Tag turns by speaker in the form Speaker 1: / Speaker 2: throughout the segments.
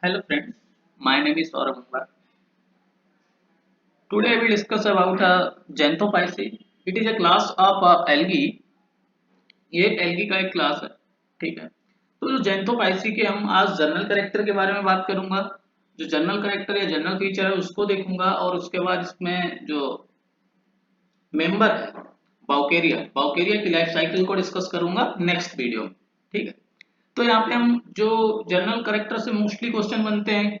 Speaker 1: Hello friends, my name is Saurabh Kumar. Today we discuss about Xanthophyceae. It is a class of algae. ये algae का एक class है, ठीक है। तो जो Xanthophyceae के हम आज जनरल कैरेक्टर के बारे में बात करूंगा। जो जनरल कैरेक्टर या जनरल फीचर है उसको देखूंगा और उसके बाद इसमें जो मेंबर है बाउकेरिया की लाइफ साइकिल को डिस्कस करूंगा नेक्स्ट वीडियो में, ठीक है। तो यहाँ पे हम जो जनरल कैरेक्टर से मोस्टली क्वेश्चन बनते हैं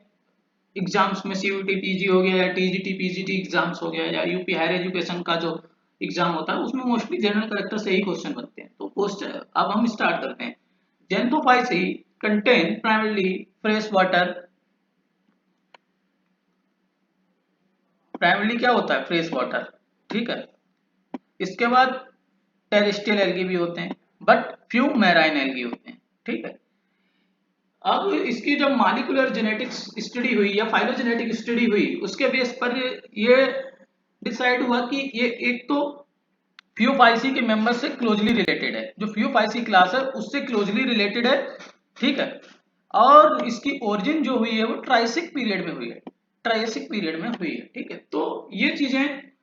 Speaker 1: एग्जाम्स में, सीयूटी पीजी हो गया या टीजीटी पीजीटी एग्जाम्स हो गया या यूपी हायर एजुकेशन का जो एग्जाम होता है उसमें मोस्टली जनरल करेक्टर से ही क्वेश्चन बनते हैं। तो क्वेश्चन अब हम स्टार्ट करते हैं। Xanthophyceae contain primarily fresh water. Primarily क्या होता है? फ्रेश वाटर, ठीक है। इसके बाद टेरेस्ट्रियल एल्गी भी होते हैं बट फ्यू मैराइन एल्गी होते हैं, ठीक है। अब इसकी जब मॉलिक्यूलर जेनेटिक्स स्टडी हुई या फाइलोजेनेटिक स्टडी हुई उसके बेस पर ये डिसाइड हुआ कि ये एक तो फ्यूफाइसी के मेंबर से क्लोजली रिलेटेड है, जो फ्यूफाइसी क्लास है उससे क्लोजली रिलेटेड है, ठीक है। और इसकी ओरिजिन जो हुई है वो ट्राइसिक पीरियड में हुई है, ट्राइसिक पीरियड में हुई है, ठीक है। तो ये चीजें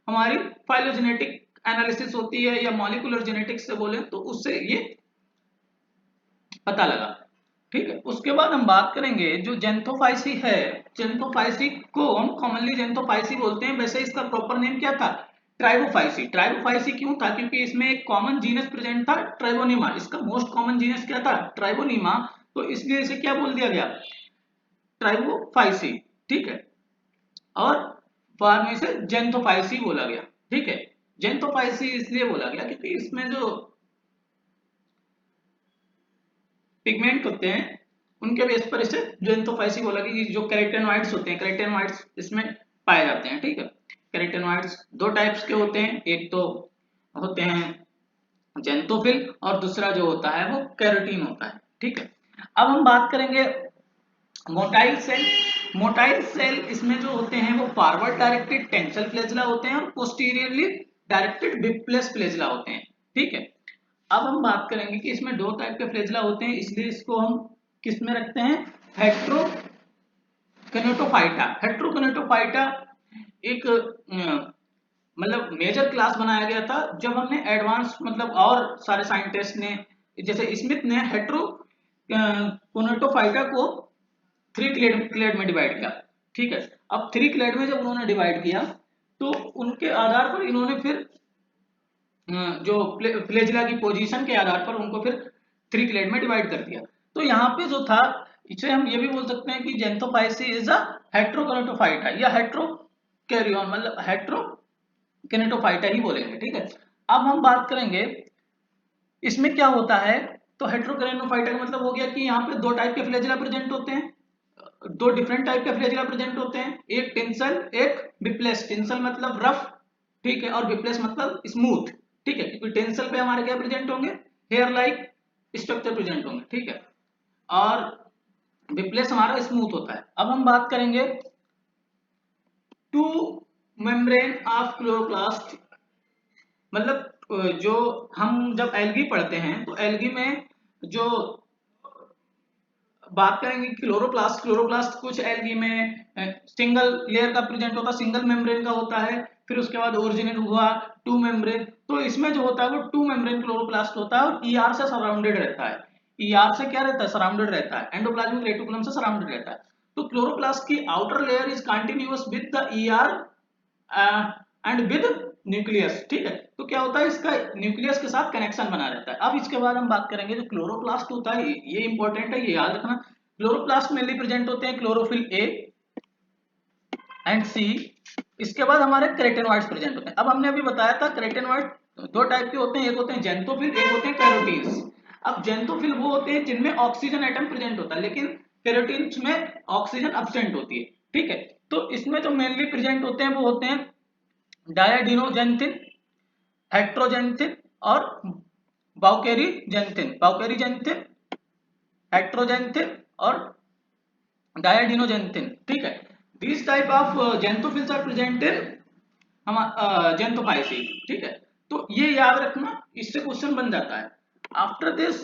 Speaker 1: हमारी फाइलोजेनेटिक एनालिसिस होती है या मॉलिक्यूलर जेनेटिक्स से बोले तो उससे ये पता लगा, ठीक है। उसके बाद हम बात करेंगे जो जेंथोफाइसी है। जेंथोफाइसी को हम कॉमनली जेंथोफाइसी बोलते हैं, वैसे इसका प्रॉपर नेम क्या था? ट्राइबोफाइसी। ट्राइबोफाइसी क्यों था? क्योंकि इसमें एक कॉमन जीनस प्रेजेंट था, ट्राइबोनीमा। इसका मोस्ट कॉमन जीनस क्या था? ट्राइबोनीमा। तो इसलिए इसे क्या बोल दिया गया? ट्राइबोफाइसी, ठीक है। और बाद में इसे जेंथोफाइसी बोला गया, ठीक है। जेंथोफाइसी इसलिए बोला गया क्योंकि इसमें जो पिगमेंट होते हैं उनके बेस पर इसे जेंथोफाइसी बोला कि जो कैरोटेनॉइड्स होते हैं, कैरोटेनॉइड्स इसमें पाए जाते हैं, ठीक है। कैरोटेनॉइड्स दो टाइप्स के होते हैं, एक तो होते हैं जेंथोफिल और दूसरा जो होता है वो कैरोटीन होता है, ठीक है। अब हम बात करेंगे मोटाइल सेल। मोटाइल सेल इसमें जो होते हैं वो फॉरवर्ड डायरेक्टेड टेंसल फ्लैजेला होते हैं और पोस्टीरियरली डायरेक्टेड बिप्लेस फ्लैजेला होते हैं, ठीक है। अब हम बात करेंगे कि इसमें दो टाइप के फ्लैजेला होते हैं, इसलिए इसको हम किस में रखते हैं? हेट्रोकेनेटोफाइटा। हेट्रोकेनेटोफाइटा एक मतलब मेजर क्लास बनाया गया था जब हमने एडवांस मतलब और सारे साइंटिस्ट ने, जैसे स्मिथ ने हेट्रोकेनेटोफाइटा को थ्री क्लेड में डिवाइड किया, ठीक है। अब थ्री क्लेड में जब उन्होंने डिवाइड किया तो उनके आधार पर इन्होंने फिर जो फ्लैजेला की पोजीशन के आधार पर उनको फिर थ्री क्लेड में डिवाइड कर दिया। तो यहाँ पे जो था, इसे हम ये भी बोल सकते हैं कि जेंथोफाइसी इज अ हेट्रोकेनेटोफाइटा या हेट्रोकैरियन, मतलब हेट्रोकेनेटोफाइटा ही बोलेंगे, ठीक है। अब हम बात करेंगे इसमें क्या होता है। तो हेट्रोकेनेटोफाइटा का मतलब हो गया कि यहाँ पे दो टाइप के फ्लैजेला प्रेजेंट होते हैं, दो डिफरेंट टाइप के फ्लैजेला प्रेजेंट होते हैं, एक टेंसल एक बिप्लेस। टेंसल मतलब रफ, ठीक है, और बिप्लेस मतलब स्मूथ, ठीक है। क्योंकि टेंसल पे हमारे क्या प्रेजेंट होंगे? हेयर लाइक स्ट्रक्चर प्रेजेंट होंगे, ठीक है। और बिप्लेस हमारा स्मूथ होता है। अब हम बात करेंगे टू मेम्ब्रेन ऑफ क्लोरोप्लास्ट। मतलब जो हम जब एल्गी पढ़ते हैं तो एल्गी में जो बात करेंगे क्लोरोप्लास्ट। क्लोरोप्लास्ट कुछ एल्गी में सिंगल लेयर का प्रेजेंट होता है, सिंगल मेम्ब्रेन का होता है। फिर उसके बाद ओरिजिनेट हुआ टू मेम्ब्रेन। तो इसमें जो होता है वो टू मेम्ब्रेन क्लोरोप्लास्ट होता है और ईआर से सराउंडेड रहता है। ईआर से क्या रहता है? सराउंडेड रहता है, एंडोप्लाज्मिक रेटिकुलम से सराउंडेड रहता है। तो क्लोरोप्लास्ट की outer layer is continuous with the ER and with nucleus, ठीक है। तो क्या होता है? इसका न्यूक्लियस के साथ कनेक्शन बना रहता है। अब इसके बाद हम बात करेंगे जो क्लोरोप्लास्ट होता है, ये इंपॉर्टेंट है, ये याद रखना। क्लोरोप्लास्ट मेनली प्रेजेंट होते हैं क्लोरोफिल ए एंड सी। इसके बाद हमारे केराटिनॉइड्स प्रेजेंट होते हैं। अब हमने अभी बताया था केराटिनॉइड दो टाइप के होते हैं, एक होते हैं जेंथोफिल, एक होते हैं कैरोटीन्स। अब जेंथोफिल वो होते हैं जिनमें ऑक्सीजन एटम प्रेजेंट होता है, लेकिन केराटिन्स में ऑक्सीजन एब्सेंट होती है, ठीक है। तो इसमें जो मेनली प्रेजेंट होते हैं वो होते हैं डायडिनोजेंथिन, हेट्रोजेंथिन और बाउकेरीजेंथिन, हेट्रोजेंथिन और डायडिनोजेंथिन, ठीक है। This type of xanthophylls are present in हम जेंथोफाइसी, ठीक है। तो ये याद रखना, इससे क्वेश्चन बन जाता है। आफ्टर दिस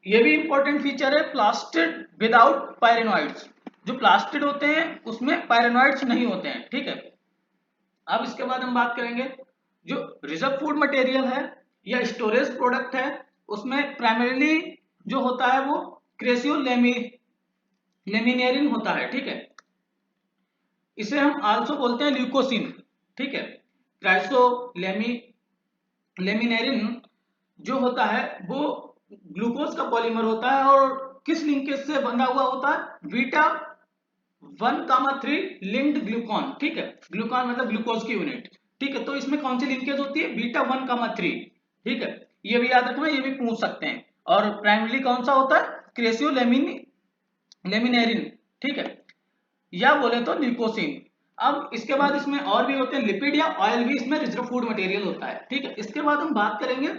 Speaker 1: ये भी इंपॉर्टेंट फीचर है प्लास्टिड विदाउट पायरेनॉइड्स। जो प्लास्टिड होते हैं उसमें पायरेनोइड्स नहीं होते हैं, ठीक है। अब इसके बाद हम बात करेंगे जो रिजर्व फूड मटेरियल है या स्टोरेज प्रोडक्ट है, उसमें प्राइमरीली जो होता है वो क्रेसियो लेमिनेरिन होता है, ठीक है। इसे हम आल्सो बोलते हैं ल्यूकोसिन, ठीक है। क्राइसो लेमिनेरिन जो होता है वो ग्लूकोज का पॉलीमर होता है और किस लिंकेज से बंधा हुआ होता है, बीटा 1,3 लिंक्ड ग्लूकॉन, ठीक है। ग्लूकॉन मतलब ग्लूकोज की यूनिट, ठीक है। तो इसमें कौन सी लिंकेज होती है, बीटा 1,3, ठीक है। ये भी याद रखना, ये भी पूछ सकते हैं। और प्राइमरी कौन सा होता है, क्रेसियो लेमिनेरिन, ठीक है, या बोले तो ल्यूकोसिन। अब इसके बाद इसमें और भी होते हैं लिपिड या ऑयल भी इसमें रिजर्व फूड मटेरियल होता है, ठीक है। इसके बाद हम बात करेंगे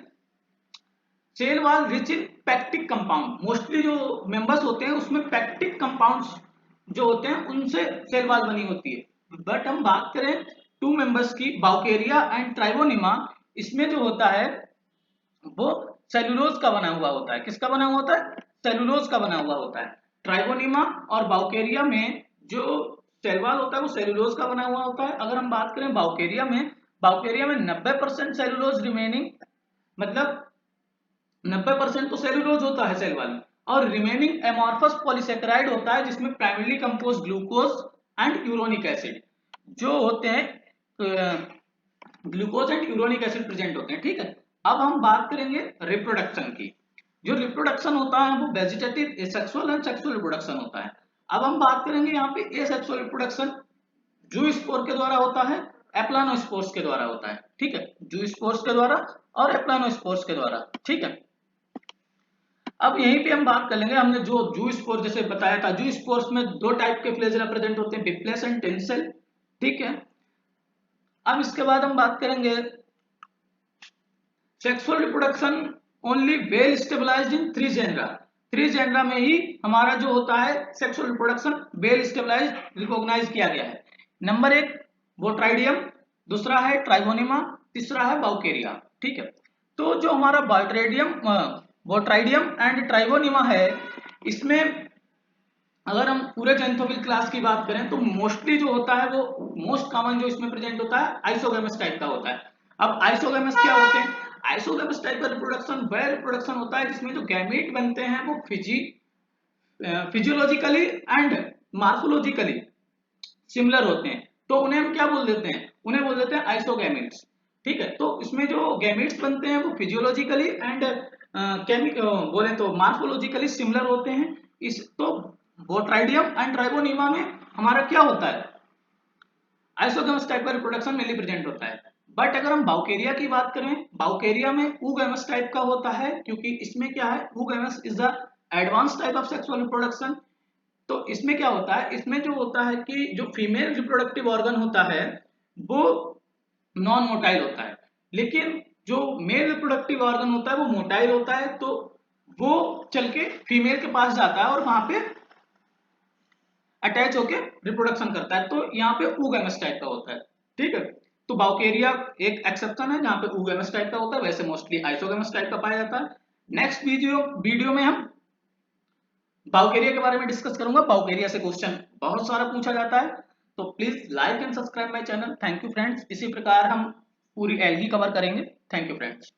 Speaker 1: cell wall rich in pectic compound. Mostly जो मेंबर्स होते हैं उसमें पैक्टिक कंपाउंड्स जो होते हैं उनसे सेल वॉल बनी होती है। बट हम बात करें टू मेंबर्स की, बाउकेरिया एंड ट्राइबोनिमा, इसमें जो होता है वो सेलुलोज का बना हुआ होता है। किसका बना हुआ होता है, सेलुलोज का बना हुआ होता है। ट्राइबोनिमा और बाउकेरिया में जो सेल वॉल होता है वो सेलुलोज का बना हुआ होता है। अगर हम बात करें बाउकेरिया में, 90% सेलुलोज रिमेनिंग, मतलब 90% तो सेलुलोज होता है सेल वॉल में, और रिमेनिंग एमॉर्फस पॉलीसेकेराइड होता है जिसमें primarily compose glucose and uronic acid जो होते हैं, glucose and uronic acid present होते हैं, ठीक है। अब हम बात करेंगे रिप्रोडक्शन की। जो रिप्रोडक्शन होता है वो vegetative, asexual and sexual reproduction होता है। अब हम बात करेंगे यहाँ पे एसेक्सुअल रिप्रोडक्शन जूस्पोर के द्वारा होता है, एप्लानोस्पोर्स के द्वारा होता है, ठीक है। जूस्पोर्स के द्वारा और एप्लानोस्पोर्स के द्वारा, ठीक है। अब यहीं पे हम बात कर लेंगे, हमने जो जू स्पोर जैसे बताया था, जू स्पोर्स में दो टाइप के फ्लैजेला प्रेजेंट होते हैं, बिप्लेस एंड टेंसेल, ठीक है। अब इसके बाद हम बात करेंगे sexual reproduction only well stabilised in 3 genera. 3 genera में ही हमारा जो होता है sexual reproduction well stabilised recognise किया गया है। नंबर 1 बोट्राइडियम, दूसरा है ट्राइगोनिमा, तीसरा है बाउकेरिया, ठीक है। तो जो हमारा बोट्राइडियम एंड ट्राइगोनिमा है, इसमें अगर हम पूरे जेंथोफिल क्लास की बात करें तो मोस्टली जो होता है वो मोस्ट कॉमन जो इसमें प्रेजेंट होता है आइसोगेमस टाइप का होता है। अब आइसोगेमस क्या होते हैं, आइसोगेमस टाइप का रिप्रोडक्शन वह रिप्रोडक्शन होता है जिसमें जो गैमेट बनते हैं वो फिजियोलॉजिकली एंड मार्फोलॉजिकली सिमिलर होते हैं, तो उन्हें हम क्या बोल देते हैं, उन्हें बोल देते हैं आइसोगैमेट्स, ठीक है। तो इसमें जो गैमेट्स बनते हैं वो फिजियोलॉजिकली एंड बोले तो मार्फोलॉजिकली सिमिलर होते हैं। इस तो बोट्राइडियम एंड ट्राइगोनिमा में हमारा क्या होता है, आइसोगेमस टाइप का रिप्रोडक्शन मेनली प्रेजेंट होता है। बट अगर हम बाउकेरिया की बात करें, बाउकेरिया में ऊगेमस टाइप का होता है, क्योंकि इसमें क्या है, oogamous is the advance type of sexual reproduction. तो इसमें क्या होता है, इसमें जो होता है कि जो फीमेल रिप्रोडक्टिव ऑर्गन होता है वो नॉन मोटाइल होता है, लेकिन जो मेल रिप्रोडक्टिव ऑर्गन होता है वो मोटाइल होता है। तो वो चल के फीमेल के पास जाता है और वहां पे अटैच होके रिप्रोडक्शन करता है, तो यहाँ पे ऊगेमस टाइप का होता है, ठीक है। तो बाउकेरिया एक एक्सेप्शन है जहाँ पे ऊगेमस टाइप का होता है, वैसे मोस्टली आइसोगेमस टाइप का पाया जाता है। नेक्स्ट वीडियो में हम बाउकेरिया के बारे में डिस्कस करूंगा। बाउकेरिया से क्वेश्चन बहुत सारा पूछा जाता है, तो please like and subscribe my channel. Thank you friends. इसी प्रकार हम पूरी एल्गी कवर करेंगे। Thank you friends.